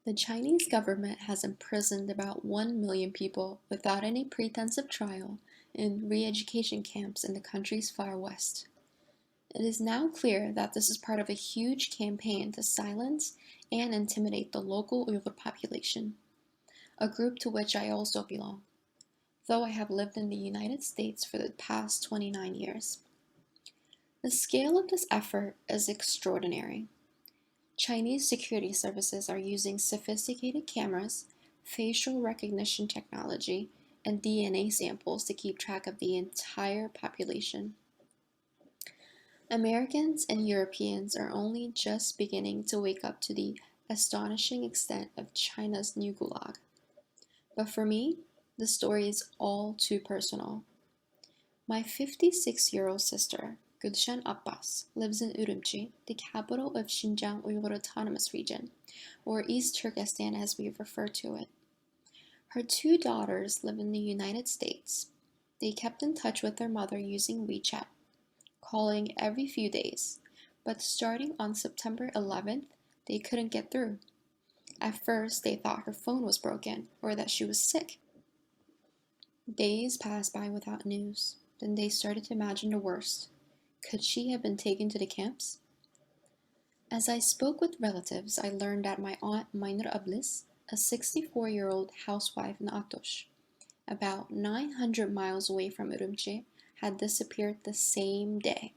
The Chinese government has imprisoned about 1 million people without any pretense of trial in re-education camps in the country's far west. It is now clear that this is part of a huge campaign to silence and intimidate the local Uyghur population, a group to which I also belong, though I have lived in the United States for the past 29 years. The scale of this effort is extraordinary. Chinese security services are using sophisticated cameras, facial recognition technology, and DNA samples to keep track of the entire population. Americans and Europeans are only just beginning to wake up to the astonishing extent of China's new gulag. But for me, the story is all too personal. My 56-year-old sister, Gulshan Abbas, lives in Urumqi, the capital of Xinjiang Uighur Autonomous Region, or East Turkestan as we refer to it. Her two daughters live in the United States. They kept in touch with their mother using WeChat, calling every few days, but starting on September 11th, they couldn't get through. At first, they thought her phone was broken or that she was sick. Days passed by without news. Then they started to imagine the worst. Could she have been taken to the camps? As I spoke with relatives, I learned that my aunt Minor Ablis, a 64-year-old housewife in Atosh, about 900 miles away from Urumqi, had disappeared the same day.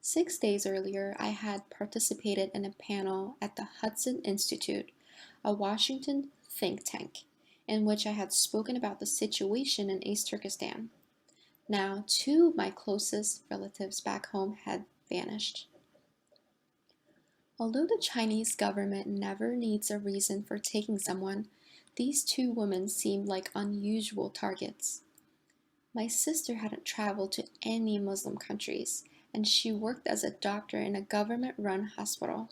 6 days earlier, I had participated in a panel at the Hudson Institute, a Washington think tank, in which I had spoken about the situation in East Turkestan. Now, two of my closest relatives back home had vanished. Although the Chinese government never needs a reason for taking someone, these two women seemed like unusual targets. My sister hadn't traveled to any Muslim countries, and she worked as a doctor in a government-run hospital.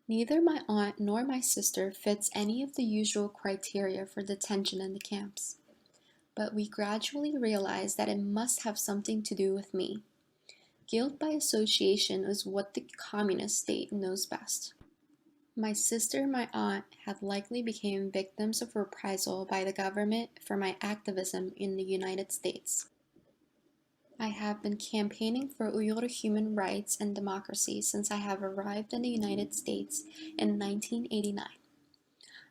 Neither my aunt nor my sister fits any of the usual criteria for detention in the camps. But we gradually realized that it must have something to do with me. Guilt by association is what the communist state knows best. My sister and my aunt had likely become victims of reprisal by the government for my activism in the United States. I have been campaigning for Uyghur human rights and democracy since I have arrived in the United States in 1989.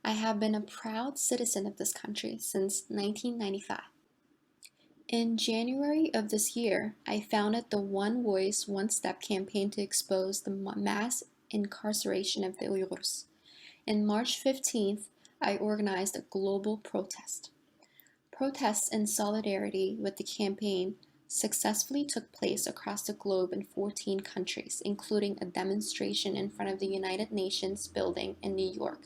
I have been a proud citizen of this country since 1995. In January of this year, I founded the One Voice, One Step campaign to expose the mass incarceration of the Uyghurs. On March 15th, I organized a global protest. Protests in solidarity with the campaign successfully took place across the globe in 14 countries, including a demonstration in front of the United Nations building in New York.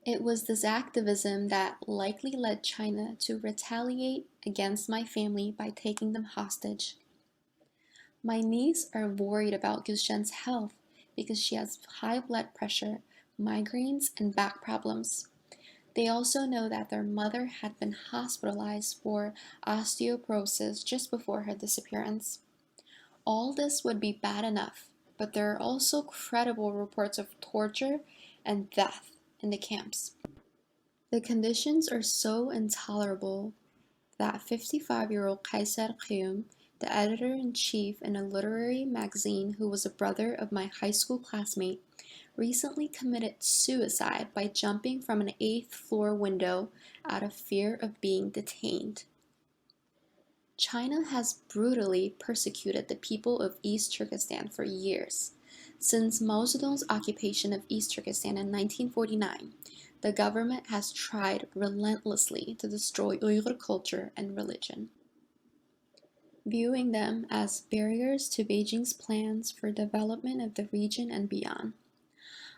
It was this activism that likely led China to retaliate against my family by taking them hostage. My niece are worried about Gulshan's health because she has high blood pressure, migraines, and back problems. They also know that their mother had been hospitalized for osteoporosis just before her disappearance. All this would be bad enough, but there are also credible reports of torture and death in the camps. The conditions are so intolerable that 55-year-old Kaiser Qiyum, the editor-in-chief in a literary magazine who was a brother of my high school classmate, recently committed suicide by jumping from an 8th floor window out of fear of being detained. China has brutally persecuted the people of East Turkestan for years. Since Mao Zedong's occupation of East Turkestan in 1949, the government has tried relentlessly to destroy Uyghur culture and religion, viewing them as barriers to Beijing's plans for development of the region and beyond.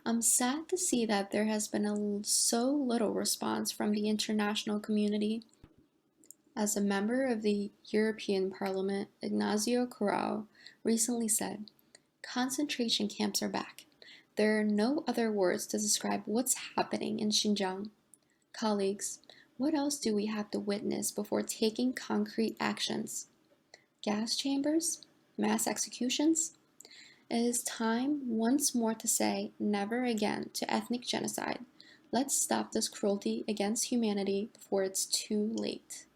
I'm sad to see that there has been so little response from the international community. As a member of the European Parliament, Ignacio Corral recently said, "Concentration camps are back. There are no other words to describe what's happening in Xinjiang. Colleagues, what else do we have to witness before taking concrete actions? Gas chambers? Mass executions? It is time once more to say never again to ethnic genocide. Let's stop this cruelty against humanity before it's too late.